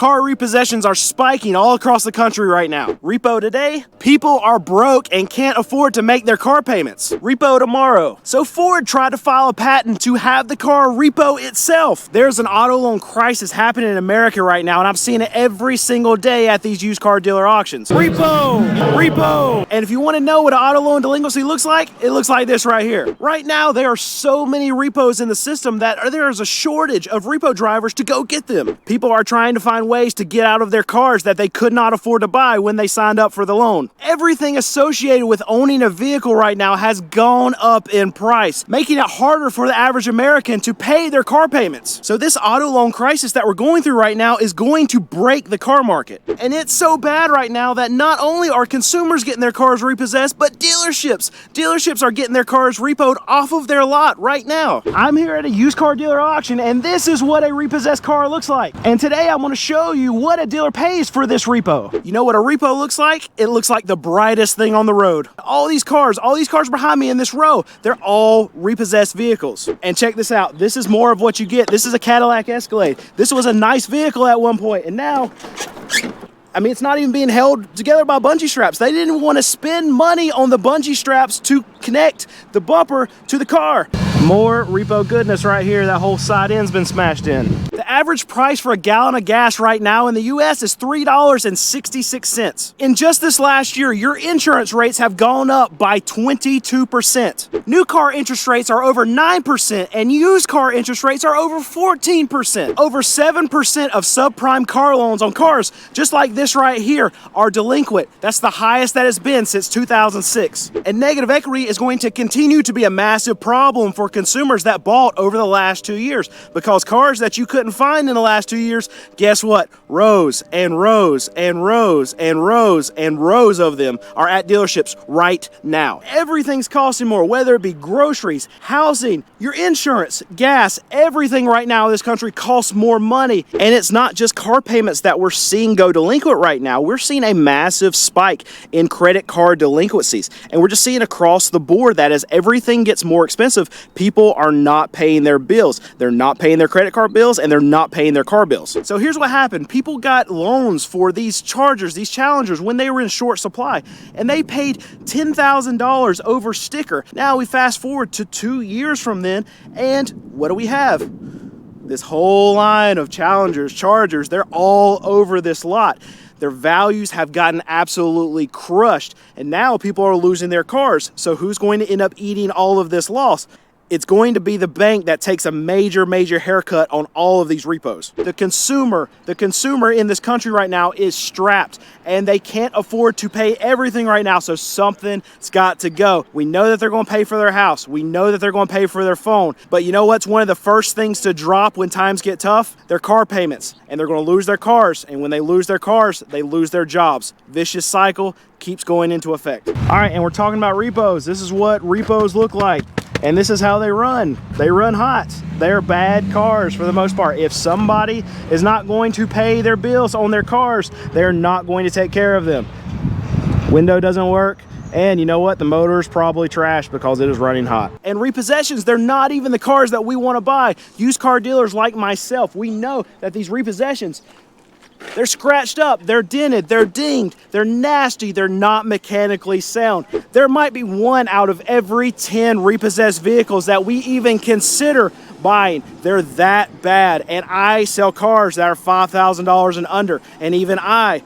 car repossessions are spiking all across the country right now. Repo today, people are broke and can't afford to make their car payments. Repo tomorrow. So Ford tried to file a patent to have the car repo itself. There's an auto loan crisis happening in America right now, and I'm seeing it every single day at these used car dealer auctions. Repo! Repo! And if you want to know what an auto loan delinquency looks like, it looks like this right here. Right now, there are so many repos in the system that there is a shortage of repo drivers to go get them. People are trying to find ways to get out of their cars that they could not afford to buy when they signed up for the loan. Everything associated with owning a vehicle right now has gone up in price, making it harder for the average American to pay their car payments. So this auto loan crisis that we're going through right now is going to break the car market. And it's so bad right now that not only are consumers getting their cars repossessed, but dealerships are getting their cars repoed off of their lot right now. I'm here at a used car dealer auction, and this is what a repossessed car looks like. And today I'm going to show you what a dealer pays for this repo. You know what a repo looks like? It looks like the brightest thing on the road. All these cars behind me in this row, they're all repossessed vehicles. And check this out. This is more of what you get. This is a Cadillac Escalade. This was a nice vehicle at one point, and now, I mean, it's not even being held together by bungee straps. They didn't want to spend money on the bungee straps to connect the bumper to the car. More repo goodness right here. That whole side end's been smashed in. The average price for a gallon of gas right now in the US is $3.66. In just this last year, your insurance rates have gone up by 22%. New car interest rates are over 9%, and used car interest rates are over 14%. Over 7% of subprime car loans on cars, just like this right here, are delinquent. That's the highest that it's been since 2006. And negative equity is going to continue to be a massive problem for consumers that bought over the last 2 years, because cars that you couldn't find in the last 2 years, guess what? Rows and rows and rows and rows and rows of them are at dealerships right now. Everything's costing more, whether it be groceries, housing, your insurance, gas, everything right now in this country costs more money. And it's not just car payments that we're seeing go delinquent right now. We're seeing a massive spike in credit card delinquencies. And we're just seeing across the board that as everything gets more expensive, people are not paying their bills. They're not paying their credit card bills, and they're not paying their car bills. So here's what happened. People got loans for these Chargers, these Challengers, when they were in short supply, and they paid $10,000 over sticker. Now we fast forward to 2 years from then, and what do we have? This whole line of Challengers, Chargers, they're all over this lot. Their values have gotten absolutely crushed, and now people are losing their cars. So who's going to end up eating all of this loss? It's going to be the bank that takes a major haircut on all of these repos. The consumer in this country right now is strapped, and they can't afford to pay everything right now, so something's got to go. We know that they're going to pay for their house. We know that they're going to pay for their phone. But you know what's one of the first things to drop when times get tough? Their car payments. And they're going to lose their cars. And when they lose their cars, they lose their jobs. Vicious cycle keeps going into effect. All right, and we're talking about repos. This is what repos look like. And this is how they run. They run hot. They're bad cars for the most part. If somebody is not going to pay their bills on their cars, they're not going to take care of them. Window doesn't work. And you know what? The motor is probably trashed because it is running hot. And repossessions, they're not even the cars that we want to buy. Used car dealers like myself, we know that these repossessions, they're scratched up, they're dented, they're dinged, they're nasty, they're not mechanically sound. There might be 1 out of every 10 repossessed vehicles that we even consider buying. They're that bad. And I sell cars that are $5,000 and under. And even I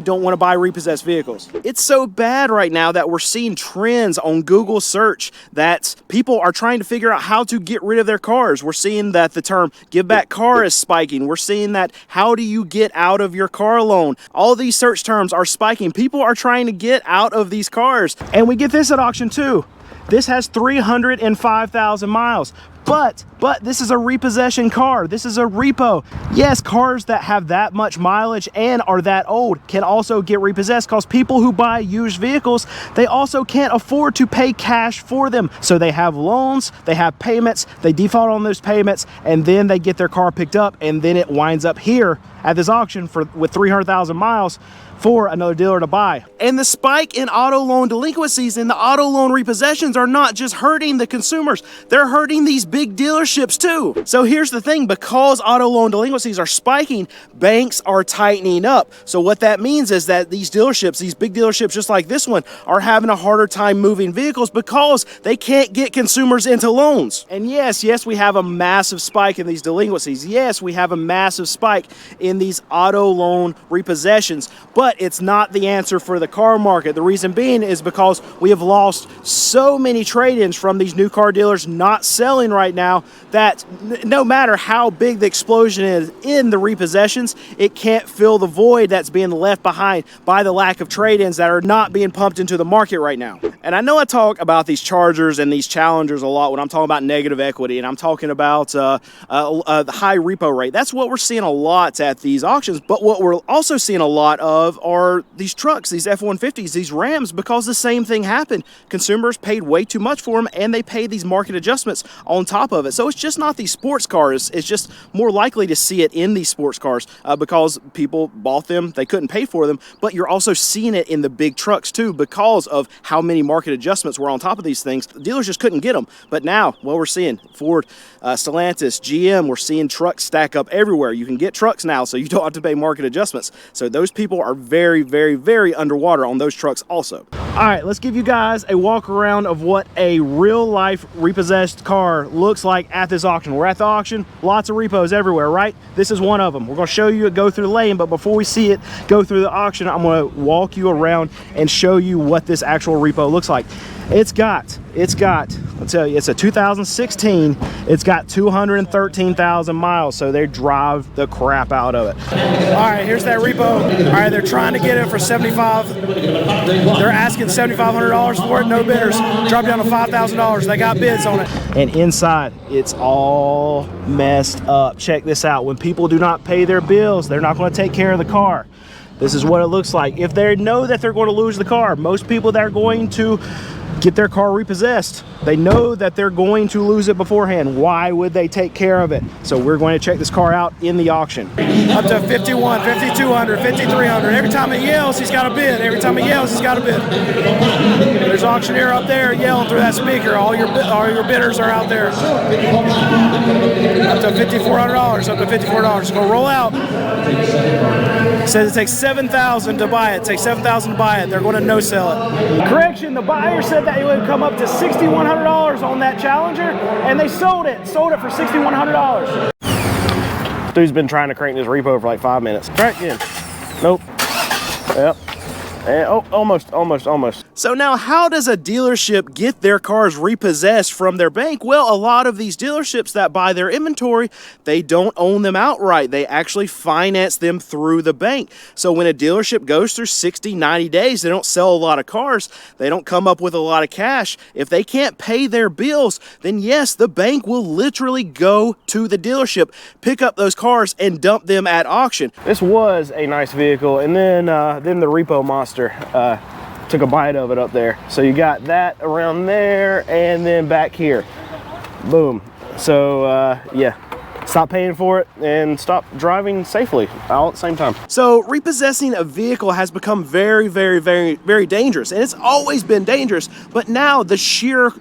don't want to buy repossessed vehicles. It's so bad right now that we're seeing trends on Google search that people are trying to figure out how to get rid of their cars. We're seeing that the term give back car is spiking. We're seeing that how do you get out of your car loan? All these search terms are spiking. People are trying to get out of these cars. And we get this at auction too. This has 305,000 miles. But this is a repossession car. This is a repo. Yes, cars that have that much mileage and are that old can also get repossessed because people who buy used vehicles, they also can't afford to pay cash for them. So they have loans, they have payments, they default on those payments, and then they get their car picked up, and then it winds up here at this auction with 300,000 miles for another dealer to buy. And the spike in auto loan delinquencies and the auto loan repossessions are not just hurting the consumers, they're hurting these big dealerships too. So here's the thing, because auto loan delinquencies are spiking, banks are tightening up. So what that means is that these dealerships, these big dealerships just like this one, are having a harder time moving vehicles because they can't get consumers into loans. And yes, we have a massive spike in these delinquencies. Yes, we have a massive spike in these auto loan repossessions, but it's not the answer for the car market. The reason being is because we have lost so many trade-ins from these new car dealers not selling right now that no matter how big the explosion is in the repossessions, it can't fill the void that's being left behind by the lack of trade-ins that are not being pumped into the market right now. And I know I talk about these Chargers and these Challengers a lot when I'm talking about negative equity, and I'm talking about the high repo rate. That's what we're seeing a lot at these auctions, but what we're also seeing a lot of are these trucks, these F-150s, these Rams, because the same thing happened. Consumers paid way too much for them, and they paid these market adjustments on top of it. So it's just not these sports cars, it's just more likely to see it in these sports cars because people bought them, they couldn't pay for them, but you're also seeing it in the big trucks too because of how many market adjustments were on top of these things. The dealers just couldn't get them. But now, well, we're seeing Ford, Stellantis, GM, we're seeing trucks stack up everywhere. You can get trucks now, so you don't have to pay market adjustments. So those people are very, very, very underwater on those trucks also. All right, let's give you guys a walk around of what a real life repossessed car looks like at this auction. We're at the auction, lots of repos everywhere, right? This is one of them. We're gonna show you it go through the lane, but before we see it go through the auction, I'm gonna walk you around and show you what this actual repo looks like. It's got, I'll tell you, it's a 2016. It's got 213,000 miles, so they drive the crap out of it. All right, here's that repo. All right, they're trying to get it for $75. They're asking $7,500 for it, no bidders. Drop down to $5,000. They got bids on it. And inside, it's all messed up. Check this out. When people do not pay their bills, they're not going to take care of the car. This is what it looks like. If they know that they're going to lose the car, most people that are going to get their car repossessed, they know that they're going to lose it beforehand. Why would they take care of it? So we're going to check this car out in the auction. Up to 51, 5,200, 5,300. Every time it yells, he's got a bid. Every time it yells, he's got a bid. There's an auctioneer up there yelling through that speaker. All your bidders are out there. Up to $5,400, up to $54. Go roll out. It says it takes $7,000 to buy it. It takes $7,000 to buy it. They're going to no sell it. Correction, the buyer said that it would come up to $6,100 on that Challenger, and they sold it for $6,100. Dude's been trying to crank this repo for like 5 minutes. Crank again. Nope. Yep. And, oh, almost. So now, how does a dealership get their cars repossessed from their bank? Well, a lot of these dealerships that buy their inventory, they don't own them outright. They actually finance them through the bank. So when a dealership goes through 60, 90 days, they don't sell a lot of cars. They don't come up with a lot of cash. If they can't pay their bills, then yes, the bank will literally go to the dealership, pick up those cars, and dump them at auction. This was a nice vehicle, and then the repo monster took a bite of it up there. So you got that around there, and then back here, boom. So yeah, stop paying for it and stop driving safely all at the same time. So repossessing a vehicle has become very, very, very, very dangerous, and it's always been dangerous, but now the sheer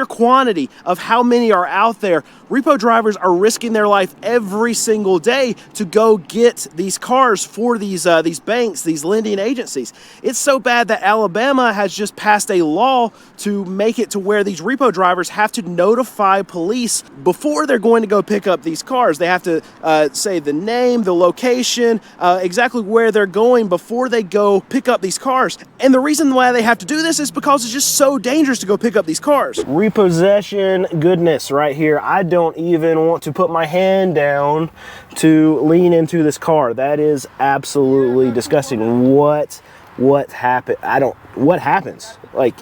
quantity of how many are out there, repo drivers are risking their life every single day to go get these cars for these banks, these lending agencies. It's so bad that Alabama has just passed a law to make it to where these repo drivers have to notify police before they're going to go pick up these cars. They have to say the name, the location, exactly where they're going before they go pick up these cars. And the reason why they have to do this is because it's just so dangerous to go pick up these cars. Repossession goodness right here. I don't even want to put my hand down to lean into this car. That is absolutely disgusting. What happened? What happens? Like,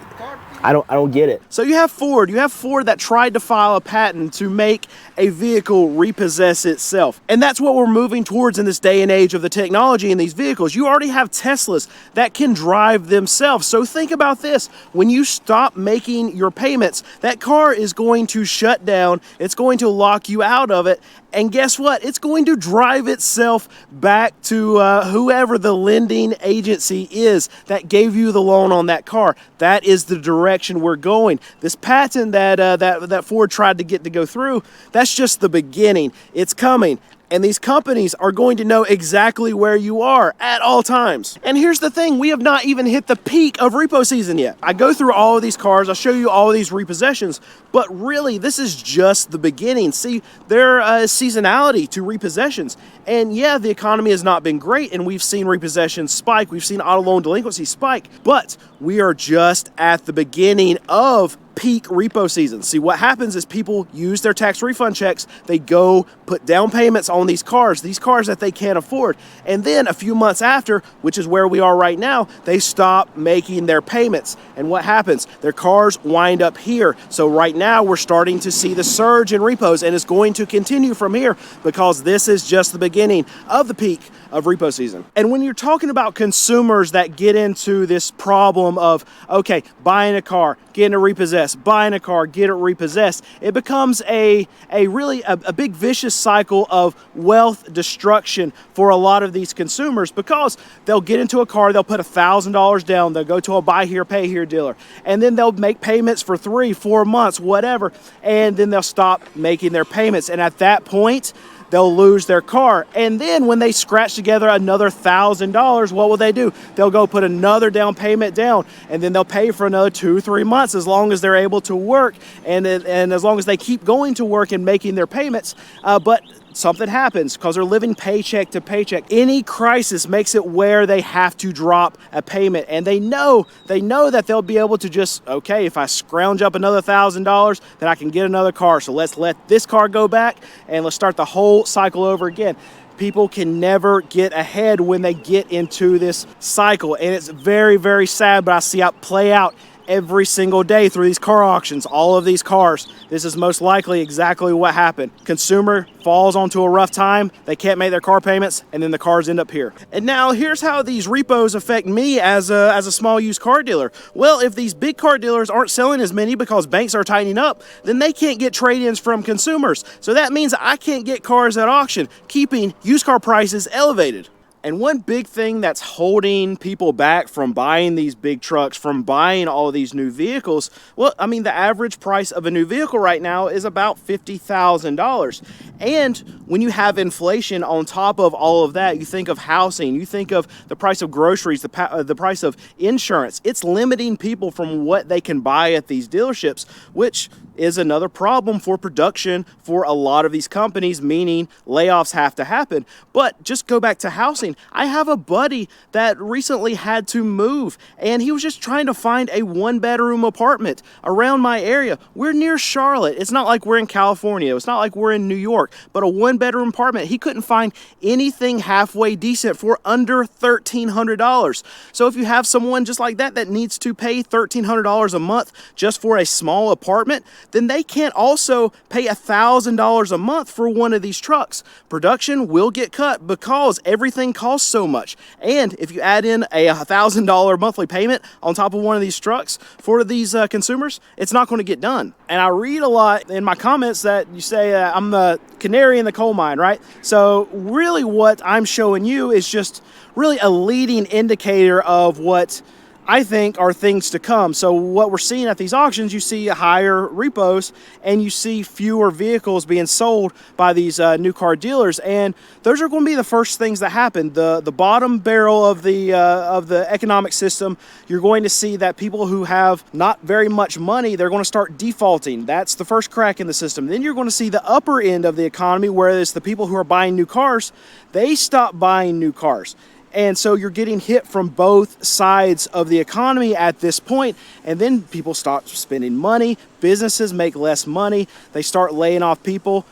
I don't get it. So you have Ford that tried to file a patent to make a vehicle repossess itself. And that's what we're moving towards in this day and age of the technology in these vehicles. You already have Teslas that can drive themselves. So think about this. When you stop making your payments, that car is going to shut down. It's going to lock you out of it. And guess what? It's going to drive itself back to whoever the lending agency is that gave you the loan on that car. That is the direction we're going. This patent that Ford tried to get to go through, that's just the beginning. It's coming. And these companies are going to know exactly where you are at all times. And here's the thing, we have not even hit the peak of repo season yet. I go through all of these cars, I'll show you all of these repossessions, but really this is just the beginning. See, there is seasonality to repossessions. And yeah, the economy has not been great and we've seen repossessions spike, we've seen auto loan delinquency spike, but we are just at the beginning of peak repo season. See, what happens is people use their tax refund checks, they go put down payments on these cars that they can't afford, and then a few months after, which is where we are right now, they stop making their payments. And what happens? Their cars wind up here. So right now we're starting to see the surge in repos, and it's going to continue from here because this is just the beginning of the peak of repo season. And when you're talking about consumers that get into this problem of, okay, buying a car, getting it repossessed, buying a car, get it repossessed, it becomes a really big vicious cycle of wealth destruction for a lot of these consumers, because they'll get into a car, they'll put $1,000 down, they'll go to a buy here, pay here dealer, and then they'll make payments for 3-4 months, whatever, and then they'll stop making their payments. And at that point, they'll lose their car. And then when they scratch together another $1,000, what will they do? They'll go put another down payment down, and then they'll pay for another 2-3 months as long as they're able to work, and as long as they keep going to work and making their payments. But something happens because they're living paycheck to paycheck. Any crisis makes it where they have to drop a payment, and they know that they'll be able to just, okay, if I scrounge up another $1,000, then I can get another car. So let's let this car go back and let's start the whole cycle over again. People can never get ahead when they get into this cycle, and it's very, very sad, but I see it play out every single day through these car auctions, all of these cars. This is most likely exactly what happened. Consumer falls onto a rough time, they can't make their car payments, and then the cars end up here. And now here's how these repos affect me as a small used car dealer. Well, if these big car dealers aren't selling as many because banks are tightening up, then they can't get trade-ins from consumers. So that means I can't get cars at auction, keeping used car prices elevated. And one big thing that's holding people back from buying these big trucks, from buying all of these new vehicles, well, I mean, the average price of a new vehicle right now is about $50,000. And when you have inflation on top of all of that, you think of housing, you think of the price of groceries, the price of insurance. It's limiting people from what they can buy at these dealerships, which is another problem for production for a lot of these companies, meaning layoffs have to happen. But just go back to housing. I have a buddy that recently had to move, and he was just trying to find a one-bedroom apartment around my area. We're near Charlotte. It's not like we're in California. It's not like we're in New York, but a one-bedroom apartment. He couldn't find anything halfway decent for under $1,300. So if you have someone just like that needs to pay $1,300 a month just for a small apartment, then they can't also pay $1,000 a month for one of these trucks. Production will get cut because everything costs so much. And if you add in a $1,000 monthly payment on top of one of these trucks for these consumers, it's not going to get done. And I read a lot in my comments that you say I'm the canary in the coal mine, right? So really what I'm showing you is just really a leading indicator of what I think are things to come. So what we're seeing at these auctions, you see higher repos and you see fewer vehicles being sold by these new car dealers, and those are going to be the first things that happen. The bottom barrel of the economic system, you're going to see that people who have not very much money, they're going to start defaulting. That's the first crack in the system. Then you're going to see the upper end of the economy, where it's the people who are buying new cars, they stop buying new cars. And so you're getting hit from both sides of the economy at this point, and then people stop spending money, businesses make less money, they start laying off people.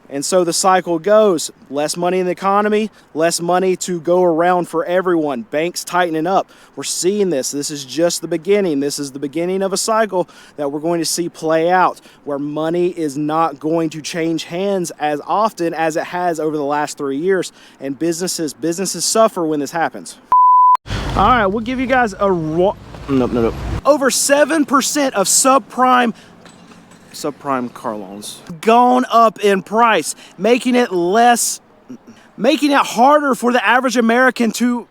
And so the cycle goes. Less money in the economy, less money to go around for everyone. Banks tightening up. We're seeing this. This is just the beginning. This is the beginning of a cycle that we're going to see play out, where money is not going to change hands as often as it has over the last 3 years. And businesses suffer when this happens. All right, we'll give you guys a over 7% of subprime car loans gone up in price, making it harder for the average American to